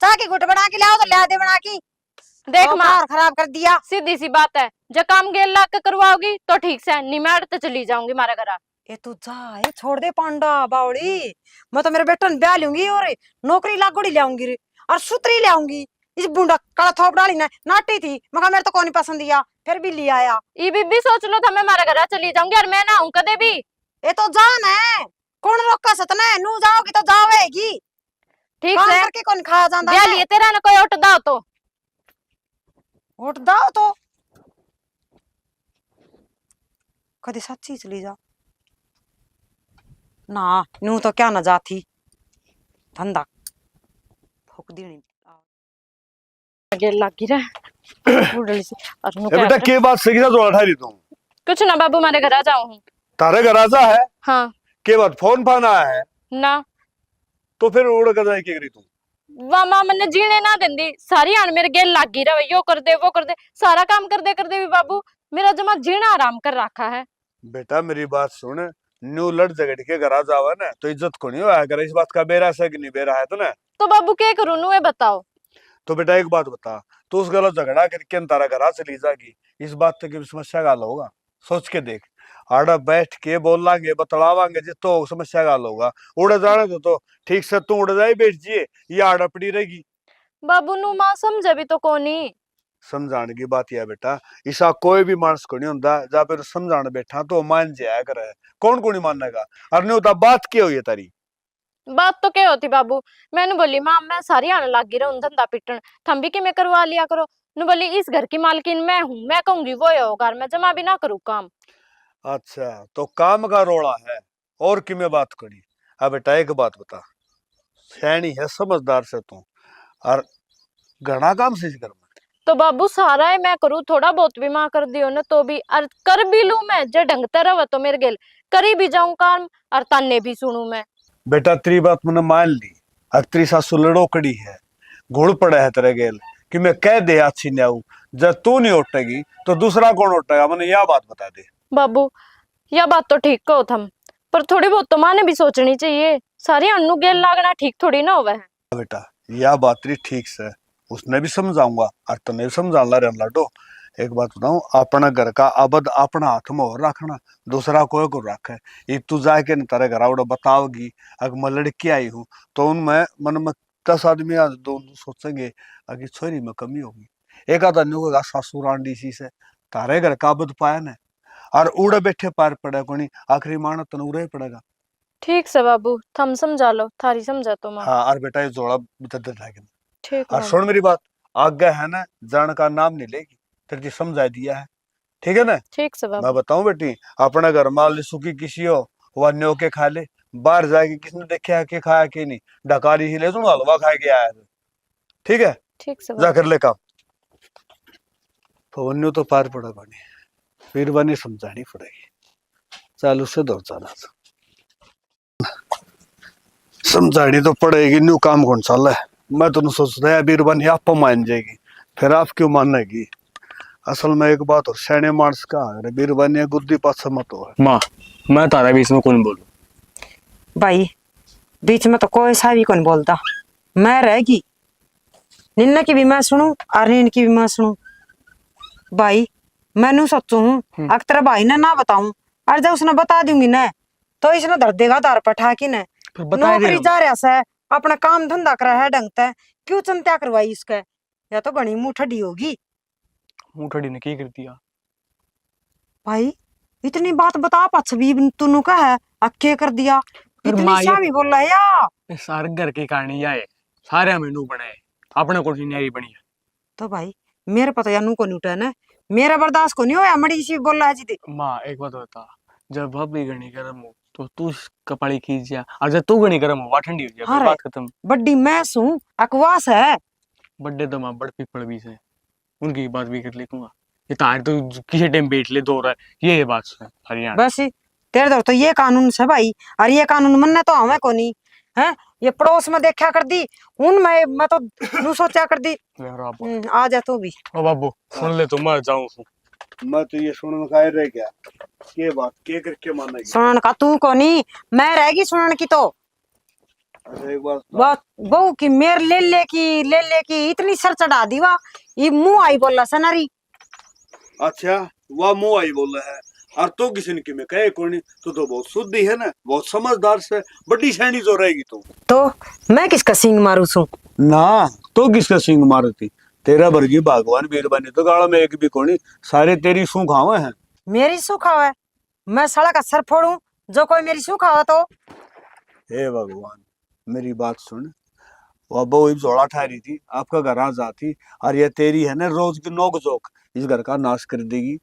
चाह की घुट बना के लाओ तो ला दे बना की। देख माँ औकार खराब कर दिया। सीधी सी बात है, जब काम गेल ला के करवाओगी तो ठीक से, नहीं मैं तो चली जाऊंगी मारा घर। ए तू जा, ए छोड़ दे पांडा बावड़ी। मैं तो मेरे बेटे ने ब्याह लूंगी और नौकरी लागोड़ी लाऊंगी रे, और सूत्री लाऊंगी। इस बुंडा काला थोप डाली ना नाटी थी, मगर मेरे तो कोई नहीं पसंद दिया, फिर भी ले आया। ये भी सोच लो था मैं मारा घर चली जाऊंगी और मैं ना हूं कदे भी। ए तो जान है, कौन रोका सतना है? नू जाओगी तो जावेगी, ठीक काम से करके कौन खा जांदा ब्याह है? लिए तेरा ना कोई उठ दाओ तो उठ दाओ तो कदी सच्ची चली जा ना। नू तो क्या न जाती, धंधा फूक देनी। गेल लागी रे बुढ़ली सी। और नु ए बेटा के बात सही से जोड़ा ठारी तू कुछ ना बाबू मारे घर आ जाऊं हूं। तारे घर आजा है हाँ के बात फोन फान आया है ना तो फिर उड़ कर जाए के करी तू? वाह मां मने जीने ना देंदी, सारी आन मेरे गेल लागी रे, यो कर दे वो कर दे, सारा काम कर दे भी बाबू मेरा जमा जीना आराम कर रखा है। बेटा मेरी बात सुन, न्यू लड़ झगड़ के घर आ जावा ना तो इज्जत को नहीं होया कर। इस बात का बेरा से कि नहीं बेरा है तो ना। तो बाबू क्या करूं नु ये बताओ। तो बेटा एक बात बता, तू उस गलत झगड़ा करके तारा घर आ चली जागी, इस बात तक की समस्या का हल होगा? सोच के देख, आड़ा बैठ के बोल लांगे बतलावांगे जी तो समस्या का हल होगा। उड़ जाने तो ठीक से तू उड़ जाए बैठ जिए, ये आड़ा पड़ी रहेगी। बाबू नु मां समझे भी तो कोनी। समझाने की बात यह बेटा, ऐसा कोई भी मानस को नहीं होता जब फिर समझाने बैठा तो मान जाया करे। कौन को नहीं मानेगा? और नहीं होता बात क्या हुई है तारी? बात तो क्या होती बाबू, मैंने बोली मां मैं सारी आने लागी रहूं धंधा पिटन, थम भी कि मैं करवा लिया करो। नु बोली इस घर की मालकिन मैं हूं, मैं कहूंगी वो होगा, मैं जमा भी ना करूं काम। अच्छा तो काम का रोड़ा है और कि मैं बात करी? अब बेटा एक बात बता, सैनी है समझदार से तू, और घना काम से कर तो बाबू सारा है मैं करूं, थोड़ा बहुत भी मां कर दियो ना तो भी, और कर भी लूं मैं जे ढंग तरह तो मेरे गेल करी भी जाऊं काम और ताने भी सुनूं मैं। बेटा तेरी बात मैंने मान ली, अब तेरी सासू लड़ोकड़ी है, घुड़ पड़ा है तेरे गेल कि मैं कह दे अच्छी नहीं आऊ, जब तू नहीं उठेगी तो दूसरा कौन उठेगा? मैंने यह बात बता दे। बाबू यह बात तो ठीक कहो थम, पर थोड़ी बहुत तो मां ने भी सोचनी चाहिए, सारी अन्नू गेल लागना ठीक थोड़ी ना होवे है। बेटा यह बात तेरी ठीक से, उसने भी समझाऊंगा और तने भी समझाना रहना लाडो। एक बात बताऊं, अपना घर का आबद अपना हाथ में और रखना, दूसरा कोई को रखे। ये तू जाके न तारे घर आवड़ो बताओगी अगर मैं लड़की आई हूँ तो उनमें मन में 10 आदमी आज दो सोचेंगे अगर छोरी में कमी होगी। एक आधा न्यू का सासू रांडी सी से तारे घर का आबद पाया न, और उड़े बैठे पार पड़े कोनी, आखिरी माना तन उड़े पड़ेगा। ठीक से बाबू थम समझा लो, थारी समझा तो मां। हाँ और बेटा ये जोड़ा बदल रहेगा। ठीक और सुन मेरी बात, आगे है ना जान का नाम नहीं लेगी, तेरे जी समझा दिया है, ठीक है ना? ठीक से मैं बाबू। बताऊं बेटी, अपना घर माल सुखी किसी हो वह न्यो के खा ले, बाहर जाके किसने देखा के खाया कि नहीं, डकारी ही ले सुन हलवा खा के आया है, ठीक है? ठीक से जा बाबू। कर ले काम। तो न्यो तो पार पड़ा बनी, फिर बनी समझानी पड़ेगी, चालू से दौड़ जाना समझानी तो पड़ेगी। न्यू काम कौन सा है? मैं तो सोच रहा है बीरबानी आप मान जाएगी, फिर आप क्यों मानेगी? असल में एक बात और सैने मार्स का है, बीरबानी गुद्दी पास मत हो। माँ मैं तारा बीच में कौन बोलूं? भाई बीच में तो कोई सा भी कौन बोलता, मैं रहेगी। निन्ना की भी मैं सुनू और नीन की भी मैं सुनू। भाई मैनू सोचू हूँ अगर तेरा भाई ने ना बताऊं, और जब उसने बता दूंगी ना तो इसने धर देगा तार पठा की ने। फिर बता नौकरी दे जा रहा से अपना काम धंधा करा है ढंग से, क्यों चिंता करवाई इसके? या तो बड़ी मुंह ठडी होगी। मुठड़ी ने की कर दिया? भाई इतनी बात बता पछ भी तूनु का है अक्के कर दिया, फिर इतनी माँ ये- शामी बोल रहा है या? ये सारे घर की कहानी है, सारे मेनू बने अपने को न्यारी बनी है। तो भाई मेरे पता या नू को न्यूटन है, मेरा बर्दाश्त को नहीं होया, मड़ी सी बोल रहा है जी। माँ एक बात बता, जब भाभी गणी गर्म हो तो तू कपाड़ी खींच जा, और जब तू गणी गर्म हो वह ठंडी हो जाए, हाँ फिर रे। बात खत्म। बड्डी मैं सू अकवास है। बड्डे तो माँ बड़ पीपल भी से उनकी बात भी कर लेूंगा। ये तार तो किसी टाइम बैठ ले दो रहा है, ये बात है हरियाणा। बस तेरे दर तो ये कानून से भाई, और ये कानून मनने तो हमें को नहीं। हैं ये पड़ोस में देखा कर दी उन मैं तो नू सोचा कर दी। यार आप आ जा तू भी। ओ बाबू सुन ले, तो मैं जाऊं। मैं तो ये सुनने का रह गया के बात के करके मानेगी। सुनन का तू कोनी, मैं रहेगी सुनन की तो। अरे एक बात बात बहू की मेर ले की इतनी सर चढ़ा दी वाह, ये मुंह आई बोला सनारी। अच्छा वह मुंह आई बोल रहा है और तो किसी ने कि मैं कहे कौन तो बहुत शुद्धि है ना, बहुत समझदार से बड़ी सैनी जो रहेगी तो मैं किसका सिंग मारू सू? ना तो किसका सिंग मारती तेरा वर्गी भगवान मेहरबानी तो गाड़ा में एक भी कोनी सारे तेरी सू खावे हैं। मेरी सू खावा, मैं सड़क का सर फोड़ू जो कोई मेरी सू खावा तो? हे भगवान मेरी बात सुन, वह बहू जोड़ा ठहरी थी आपका घर आ जाती और ये तेरी है ना रोज की नोक जोक इस घर का नाश कर देगी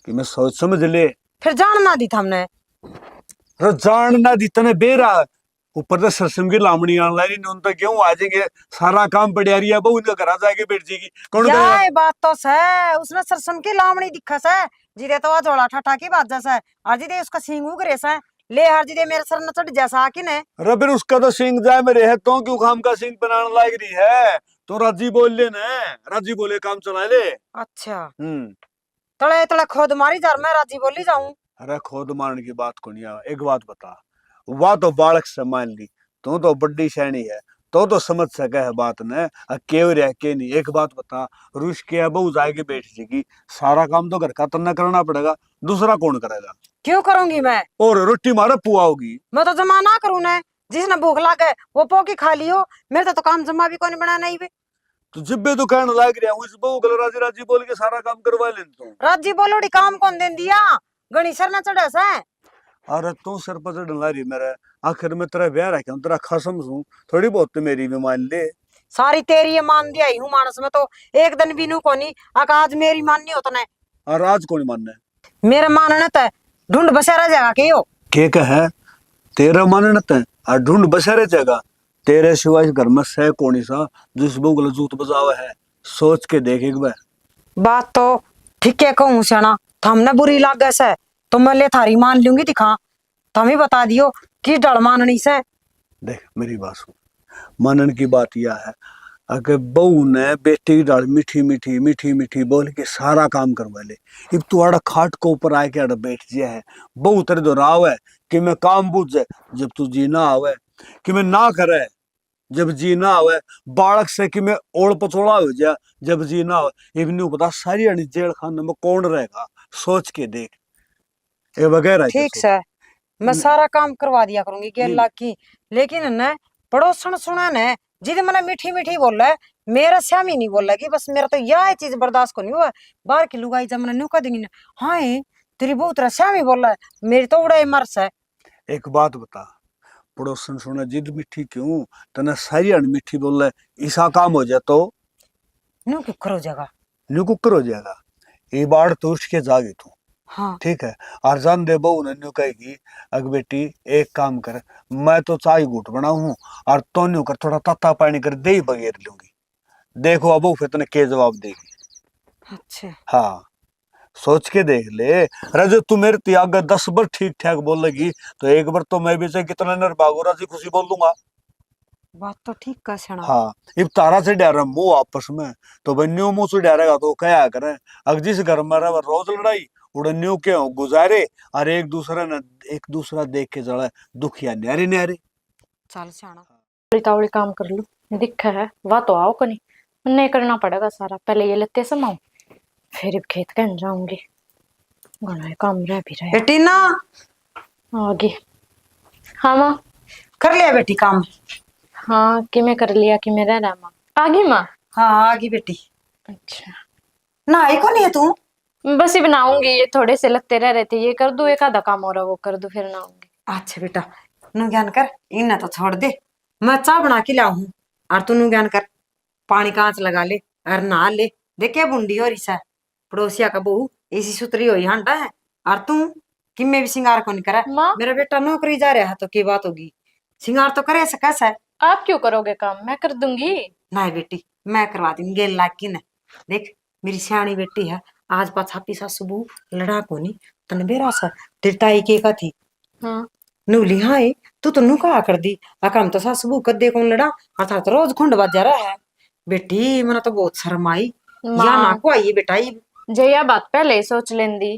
कि मैं सोच समझ ले। फिर जान ना दी हमने। अरे जान ना दी तने बेरा ऊपर से सरसम की लामड़ी आने लाई उन तक क्यों आ जाएंगे सारा काम पड़िया रही है बहू इनका घर आ जाएगी बैठ जाएगी कौन करेगा? ये बात तो है उसने सरसम की लामड़ी दिखा से जिदे तो जोड़ा ठा की बात जैसा है और जिदे उसका सींग उगरे से ले हर जिदे मेरे सर न चढ़ जैसा कि ने। अरे फिर उसका तो सिंह जाए मेरे है तो क्यों खाम का सिंह बनाने लाग रही है तो राजी बोल ले ना, राजी बोले काम चला ले। अच्छा हम्म तड़े तड़े खोद मारी जार मैं राजी बोली जाऊं। अरे खोद मारने की बात को नहीं आ एक बात बता वाह तो बालक से मान ली तू तो बड्डी सैनी है तो समझ सके है बात ने केव रह के नहीं। एक बात बता रुश के बहू जाएगी बैठ जाएगी सारा काम तो घर का तन्ना करना पड़ेगा दूसरा कौन करेगा? क्यों करूंगी मैं? और रोटी मारा पुआ होगी मैं तो जमा ना करूं ना, जिसने भूख लागे वो पोकी खा लियो, मेरे तो काम जमा भी कौन बना नहीं बे। तो जिब्बे तो कहने लाग रहा हूँ इस बहू गल राजी राजी बोल के सारा काम करवा ले तू। राजी बोलोड़ी काम कौन दे दिया गणी सर न चढ़े से। अरे तू सर पर डला रही मेरे आखिर में तेरा ब्याह रखा हूँ तेरा खसम हूँ थोड़ी बहुत तो मेरी भी मान ले। सारी तेरी ये मान दिया ही हूँ मानस में तो एक दिन भी नू कोनी आज मेरी माननी हो तो ने। और आज कौन मानना है? मेरे मानने तो ढूंढ बसेरा जाएगा के यो के है तेरा मानना है और ढूंढ बसेरे जाएगा तेरे सिवा इस घर में सह कौन सा जिस बहू गल जूत बजावा है सोच के देख एक बार। बात तो ठीक है कहूँ सियाना थमने बुरी लागे से तो मैं ले थारी मान लूंगी दिखा तुम ही बता दियो कि डर माननी से। देख मेरी बात सुन मानन की बात यह है अगर बहू ने बेटी की डाल मीठी मीठी मीठी मीठी बोल के सारा काम करवा ले अब तू आड़ा खाट को ऊपर आए के आड़ा बैठ जाए है बहू तेरे दो राव है कि मैं काम बुझ जाए जब तू जीना आवे कि मैं ना करे जब जीना आवे बालक से कि मैं ओढ़ पचोड़ा हो जाए जब जीना आवे इवनी पता सारी अड़ी जेल खाने में कौन रहेगा सोच के देख ये वगैरह। ठीक से मैं सारा काम करवा दिया करूंगी गेल लाख की, लेकिन न पड़ोसन सुना ने जिद मैंने मीठी मीठी बोल रहा है मेरा श्याम ही नहीं बोल रहा कि बस मेरा तो यह चीज बर्दाश्त को नहीं हुआ। बाहर की लुगाई जब मैंने न्यू कह देंगी हाँ तेरी बहुत तरह श्याम ही बोल रहा है मेरी तो उड़ा मर्स है। एक बात बता पड़ोसन सुना जिद मीठी क्यों तना सारी अड़ मीठी बोल रहा ऐसा काम हो जाए तो न्यू कुकर हो जाएगा न्यू कुकर हो जाएगा ये बाढ़ तो उसके जागे तू। हाँ ठीक है और जान दे बहू ने न्यू कहेगी अग बेटी एक काम कर मैं तो चाय घूट बनाऊ हूँ और तो न्यू कर थोड़ा तत्ता पानी कर दे ही बगैर लूंगी देखो अब फिर तने के जवाब देगी। अच्छा हाँ सोच के देख ले। अरे जो तू मेरे त्याग 10 बार ठीक ठाक बोल लगी तो एक बार तो मैं भी से कितना निर्भागो राजी खुशी बोल दूंगा। बात तो ठीक का सना। हाँ इब तारा से डर मुंह आपस में तो बन्यो मुंह से डरेगा तो क्या करे अगर जिस घर में रहे रोज लड़ाई उड़न्यू क्यों गुजारे और एक दूसरा देख के जड़ा दुखिया न्यारे न्यारे। चल सना तावड़ी काम कर लू दिखा है वाह तो आओ कनी नहीं करना पड़ेगा सारा पहले ये लेते समाओ फिर खेत कह जाऊंगी घना काम रह भी रहा बेटी ना आगे। हाँ माँ कर लिया बेटी काम। हाँ कि मैं कर लिया कि मैं रह रहा माँ आगे माँ। हाँ आगी बेटी। अच्छा ना आई कौन है तू? बस ही बनाऊंगी ये थोड़े से लगते रह रहते ये कर दो एक आधा काम हो रहा वो कर दो फिर बनाऊंगी। अच्छा बेटा नु ज्ञान कर इन्हें तो छोड़ दे मैं चाय बना के लाऊ हूँ और तू नु ज्ञान कर पानी कांच लगा ले और नहा ले देखे बुंडी हो रिसा पड़ोसिया का बहू ऐसी सुतरी हुई हंडा है और तू कि मैं भी सिंगार को नहीं करा मेरा बेटा नौकरी जा रहा है तो की बात होगी सिंगार तो करे ऐसा कैसा है। आप क्यों करोगे काम मैं कर दूंगी। नहीं बेटी मैं करवा दूंगी गेल लाग की न देख मेरी सियाणी बेटी है आज पाछा पीछा सुबह लड़ा को नहीं तन बेरा सा तिरताई के का थी। हाँ नूली हाँ तू तो नू कहा कर दी आका हम तो सासू बहू कदे कौन लड़ा अर्थात तो रोज खुंड बाजा रहा है बेटी मना तो बहुत शर्म आई माँ। या ना को आई बेटा ये जे यह बात पहले ही सोच लेंदी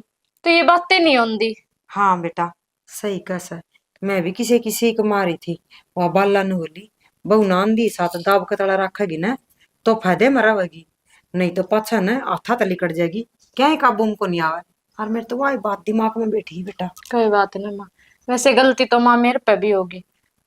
तो ये बातें नहीं होंदी। हाँ बेटा सही कस मैं भी किसी किसी को मारी थी वह बाला ने बोली बहु नांदी साथ दाब कतड़ा रखेगी ना तो फायदे मरावेगी नहीं तो पाछा न आथा तली कट जाएगी क्या ही काबू को नहीं आवे और मेरे तो वही बात दिमाग में बैठी है बेटा कोई बात नहीं माँ, वैसे गलती तो माँ मेरे पे भी होगी।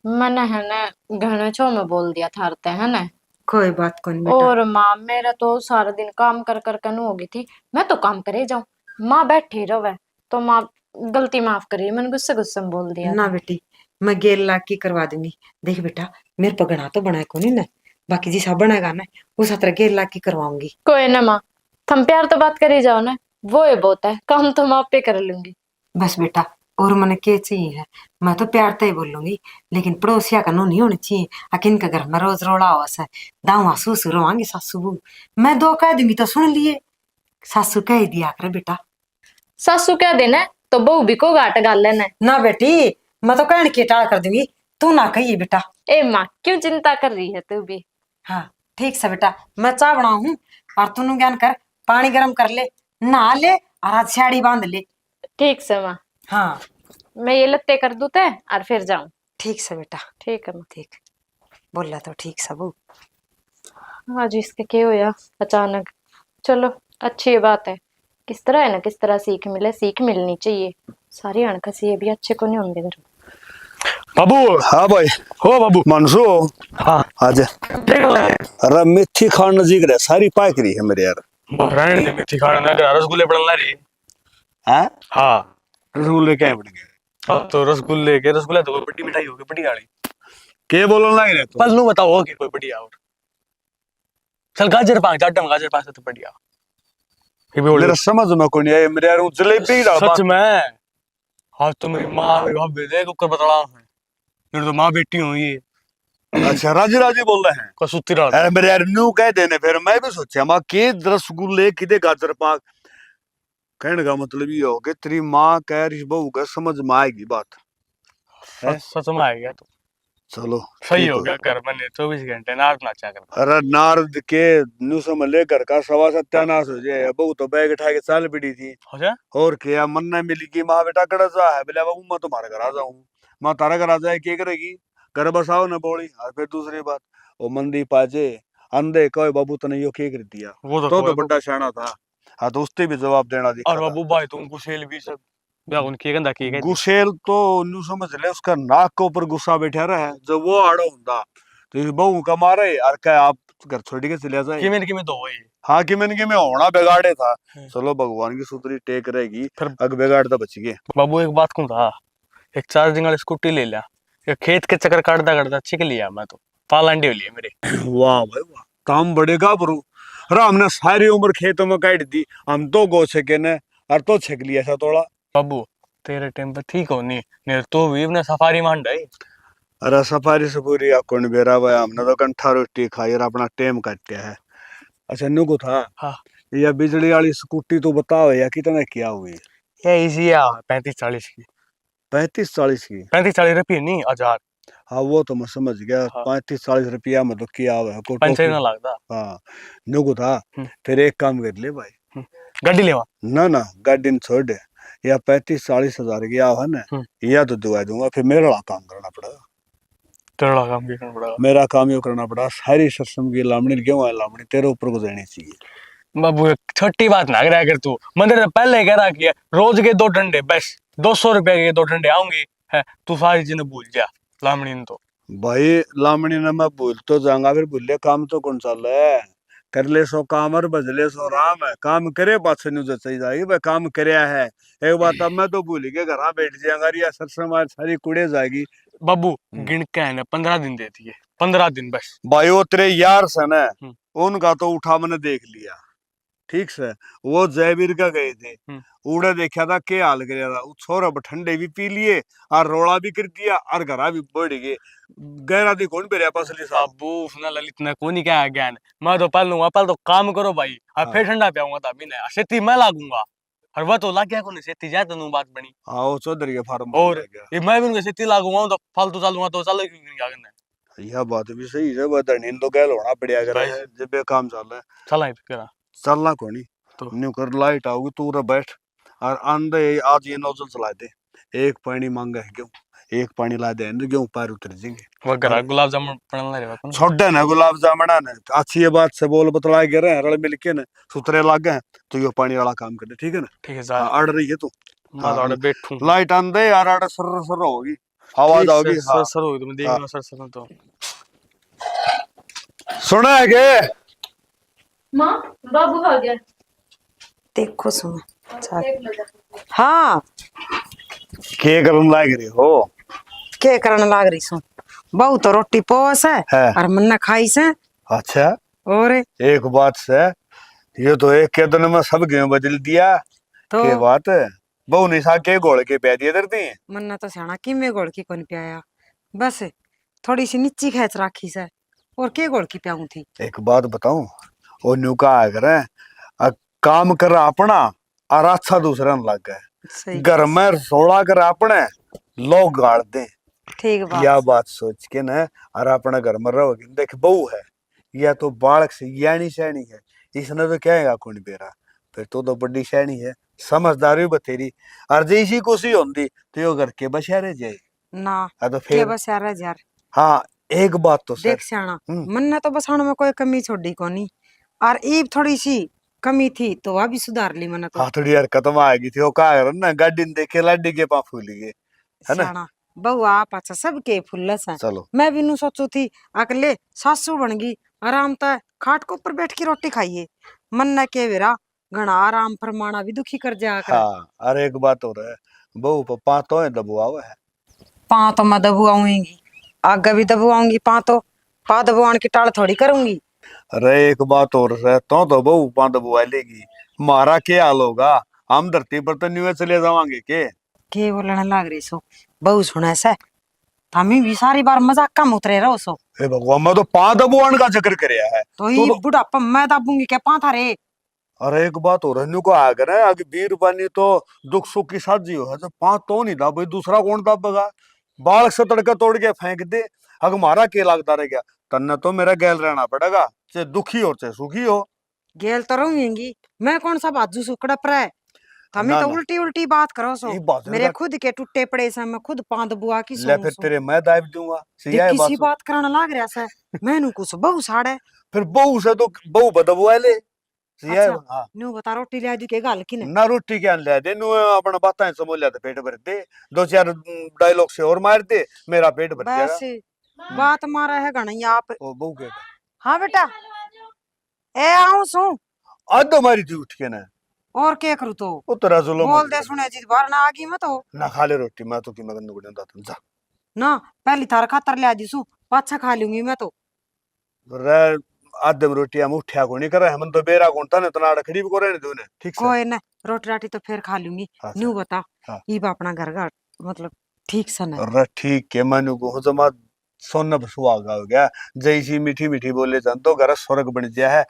मैंने है ना घने छो में बोल दिया था हरते है ना। कोई बात को नहीं बेटा और माँ मेरा तो सारा दिन काम कर कर कनु होगी थी, मैं तो काम करे जाऊं, माँ बैठी रहे तो माँ गलती माफ करिए, मैंने गुस्से गुस्से में बोल दिया ना था। बेटी मैं गेल ला की करवा दूंगी देख बेटा मेरे पर गणा तो बनाए को नहीं ना बाकी जिसा बनेगा ना उस तरह गेल ला की करवाऊंगी कोई ना माँ, तुम प्यार तो बात करी जाओ ना, वो ये बहुत है, काम तो माँ पे कर लूंगी। बस बेटा और मन के चाहिए है मैं तो प्यार तो ही बोलूंगी लेकिन पड़ोसिया का नो नहीं होनी चाहिए अकिन का घर में रोज रोड़ा हो सा दावा ससुर रोवांगे सासू बहू मैं दो कह दूंगी तो सुन लिए सासू कह दिया कर बेटा सासू क्या देना तो बहू भी को गाट गाल लेना। ना बेटी मैं तो कहने की टाल कर दूंगी तू ना कहिए बेटा ए माँ क्यों चिंता कर रही है तू भी। हाँ ठीक से बेटा मैं चाह बनाऊ हूँ और तू ज्ञान कर पानी गर्म कर ले नहा ले और आज साड़ी बांध ले ठीक से माँ, हाँ मैं ये लत्ते कर दूँ ते और फिर जाऊं। ठीक से बेटा ठीक है माँ। ठीक बोला तो ठीक सब आज इसके क्या होया अचानक। चलो अच्छी बात है, किस तरह है ना किस तरह सीख मिले, सीख मिलनी चाहिए। सारी अणखसी ये भी अच्छे को नहीं होंगे घर। बाबू। हाँ भाई। हो बाबू। मनसू हाँ आजा। अरे मेथी खान नजीक रहे सारी पाक रही है मेरे यार। रहने दे मेथी खाना ना कर, रसगुल्ले बनला रही। हाँ हाँ रसगुल्ले क्या बन गए? अब तो रसगुल्ले के रसगुल्ला तो कोई बड़ी मिठाई होगी बड़ी वाली। के बोलो ना ही रहे पल नू बताओ हो कि कोई बढ़िया और चल गाजर पाक चाटम गाजर पाक से तो बढ़िया फिर भी मेरा बोले समझ में कोई नहीं आया मेरे यार। वो जलेबी सच में। हाँ तो मेरी माँ मेरे भाभी देख ऊपर बतला है मेरी तो माँ बेटी हुई है अच्छा राजी राजी बोल रहे हैं। को सुती रहा अरे मेरे यार न्यू कह देने फिर मैं भी सोचा माँ के रसगुल्ले किदे गाजर पाक कहने का मतलब ये हो कि तेरी माँ कह रही बहू का समझ में आएगी बात है? सच में आ गया तो चलो सही ठीक हो गया घर में 24 घंटे नाच नाचा कर। अरे नारद के न्यू समझ ले घर का सवा सत्यानाश हो जाए। बहू तो बैग उठा के चाल पड़ी थी हो जा और क्या मन ने मिली कि माँ बेटा कड़ा जा है बोले बाबू मैं तुम्हारे घर आ जाऊं। माँ तारा घर आ जाए क्या करेगी घर बसाओ न बोली। और फिर दूसरी बात वो मंदी पाजे अंधे कहे बाबू तने यो क्या कर दिया वो तो बड़ा शाना था। हाँ तो उसने भी जवाब देना दिखा और बाबू भाई तुम गुस्सेल भी सब क्या उनकी गंदा की गई गुस्सेल तो न्यू समझ ले उसका नाक के ऊपर गुस्सा बैठा रहा है जब वो आड़ो होता तो इस बहू का मारे और क्या आप घर छोड़ के चले जाए। कि में तो वही हाँ कि मैंने में होना बिगाड़े था। चलो भगवान की सुतरी टेक रहेगी फिर अग बिगाड़ तो बच गए। बाबू एक बात कहूँ था एक चार्जिंग वाली स्कूटी ले लिया एक खेत के चक्कर काटता छिक लिया मैं तो पालांडी हो लिया मेरे। वाह भाई वाह काम बढ़ेगा बरू। अरे हमने सारी उम्र खेतों में काट दी हम तो गो छके ने और तो छक लिया था थोड़ा। बाबू तेरे टाइम पर ठीक हो नहीं तो भी अपने सफारी मान डाई। अरे सफारी सफूरी कौन बेरा भाई हमने तो कंठा रोटी खाई और अपना टेम काटा है। अच्छा नु को था हाँ या बिजली वाली स्कूटी तो बताओ या कितने क्या हुई? ये इजी है 35-40 की 35-40 की 35-40 रुपये नहीं 1000। हाँ वो तो मैं समझ गया। हाँ 35-40 रुपया मतलब क्या हुआ है पंचर ना लगता। हाँ नु को था फिर एक काम कर ले भाई गाड़ी लेवा ना गाड़ी छोड़ दे या 35-40 हजार की आओ है ना या तो दुआ दूंगा फिर मेरा काम करना पड़ेगा। तेरा काम भी करना पड़ेगा। मेरा काम ये करना पड़ा सारी सत्संग की लामणी क्यों है लामणी तेरे ऊपर को देनी चाहिए। बाबू एक छोटी बात ना करा कर तू मंदिर से पहले कह रहा कि रोज के 2 डंडे बस 200 रुपए के 2 डंडे आऊंगे है तू सारी चीजें भूल जा लामणी ने तो। भाई लामणी ने मैं भूल तो जाऊंगा फिर भूले काम तो कौन चल रहा है कर ले सो काम और बजले सो राम है काम करे बात से न्यूज चाहिए जाएगी भाई काम करया है एक बात अब मैं तो भूल के घर बैठ जाएगा या सत्संग सारी कुड़े जाएगी। बाबू गिन के है ना 15 दिन देती है 15 दिन बस। भाई वो तेरे यार से ना उनका तो उठा मैंने देख लिया ठीक से वो जयवीर का गए थे उड़े देखा था क्या हाल कर था छोरा ठंडे भी पी लिए और रोड़ा भी कर दिया और घरा भी बढ़ गए गहरा दी कौन पे पसली साहब। बाबू उसने ललित ने कोनी क्या ज्ञान मैं तो पहल लूंगा पहले तो काम करो भाई और फिर ठंडा पियाऊंगा तभी नहीं खेती मैं लागूंगा और वह तो लग गया कोने से जाए तनु बात बनी आओ चौधरी के फार्म और ये मैं भी उनके से लागूंगा तो फालतू चालूंगा तो चलो क्यों नहीं आगे यह बात भी सही है बदनी तो गैल होना बढ़िया करे भाई। जब ये काम चल रहा है चला ही करा चलना कोनी तो। न्यू कर लाइट आओगी तू रे बैठ और आंदे आज ये नोजल चला दे एक पानी मांगा है क्यों एक पानी ला दे अंदर क्यों पैर उतर जाएंगे वो घर गुलाब जामुन पड़न लगे कौन छोड़ ना गुलाब जामुना ने अच्छी ये बात से बोल बतला के रहे रल मिल के ना सुतरे लाग गए तो ये पानी वाला काम कर दे ठीक है ना ठीक है जा अड़ रही है तू मैं तो बैठूं लाइट आंदे यार अड़ सर सर होगी आवाज आओगी सर सर हो तुम देखना सर सर तो सुना है के माँ बाबू आ गया देखो सुनो हाँ के करन लाग रही हो के करन लाग रही सु बहु तो रोटी पोस है है। और मन्ना खाई से अच्छा और एक बात से ये तो एक के दिन में सब गेम बदल दिया तो के बात है बहु निशा के गोल के पै दिए दर्दी मन्ना तो सियाना कि मैं गोल की कौन पियाया बस थोड़ी सी नीची खेच राखी से और के गोल की प्याऊं थी एक बात बताऊं वो न्यूका आ करे काम कर अपना और अच्छा दूसरा न लग गए सही घर में रसोड़ा कर अपने लोग गाड़ दे ठीक या बात बात सोच के न और अपने घर में रहोगे देख बहू है या तो बालक से यानी शैनी है इसने तो कहेगा कौन बेरा फिर तो बड़ी शैनी है समझदारी बतेरी और जैसी खुशी होती तो यो घर के बशहरे जाए ना तो के फिर बस यार हाँ एक बात तो सर देख सियाना मन्ना तो बसाण में कोई कमी छोड़ी कोनी और ईब थोड़ी सी कमी थी तो वह भी सुधार ली मन्ना तो हाँ थोड़ी यार खत्म आ गई थी वो कहा कर ना गाड़ी ने देखे लाडी के पा फूल गए है ना सियाना बहु आप अच्छा सबके फुल्लस है चलो मैं भी नू सोचू थी अगले सासू बन गई आराम तो खाट के ऊपर बैठ के रोटी खाइए मन्ना के वेरा घना आराम फरमाना भी दुखी कर जा कर हाँ अरे एक बात हो रहा है बहू पप्पा तो है दबुआ हुआ है पा तो मैं दबुआऊंगी आगे भी दबुआऊंगी पा दबुआन की टाल थोड़ी करूंगी अरे एक बात और है तो बहू पा दबुआ लेगी मारा क्या हाल होगा हम धरती पर तो न्यू चले जावांगे के बोलने लग रही सो बहु सुने से हमी भी सारी बार मजाक कम उतरे रहो सो ए भगवान मैं तो पा दबुआन का जिक्र करया है तो ये बुढ़ापा मैं दाबूंगी क्या पा था रे अरे एक बात हो रही को आगर है आगे बीर बानी तो दुख सुख की साझी हो है तो पा तो नहीं दाबे दूसरा कौन दाबेगा बालक से तड़का तोड़ के फेंक दे अगर मारा के लगता रह गया तन्ने तो मेरा गैल रहना पड़ेगा चाहे दुखी हो चाहे सुखी हो गेल तो रहूंगी मैं कौन सा बाजू सुकड़ा पर है हमें ना, तो ना। उल्टी उल्टी बात करो सो ये बात मेरे है खुद के टूटे पड़े से मैं खुद पांद बुआ की ले सो फिर तेरे मैं दाब दूंगा देख सिया किसी बात बात कराने लाग रहा से मैनू कुछ बहु साड़े फिर बहू से तो बहू बदबुआ ले सिया अच्छा। हाँ न्यू बता रोटी ले दी के गाल की ने ना रोटी क्या ले दे नु अपना बातें समझ लिया तो पेट भर दे दो चार डायलॉग से और मार दे मेरा पेट भर जाएगा बस बात मारा है गणई आप ओ बहू के हाँ बेटा ए आऊं सू आज तो मारी थी उठ के ना और क्या करूँ तो ओ तेरा जुल्म बोल दे सुने जी बार ना आगी मत हो ना खा ले रोटी मैं तो की मगन नुगड़न दातन जा ना पहली थार खातर ले आजी सू पाछा खा लूंगी मैं तो रे आदम रोटी हम उठ्या को नहीं करे हम तो बेरा कोन था ने तना खड़ी भी करे नहीं तूने ठीक से कोई ना रोटी राटी तो फिर खा लूंगी हाँ, न्यू बता हाँ। ईब अपना घर का मतलब ठीक सा ना रे ठीक है मनु को जमा सोना सुहागा हो गया जैसी मीठी मीठी बोले जान तो घर स्वर्ग बन गया है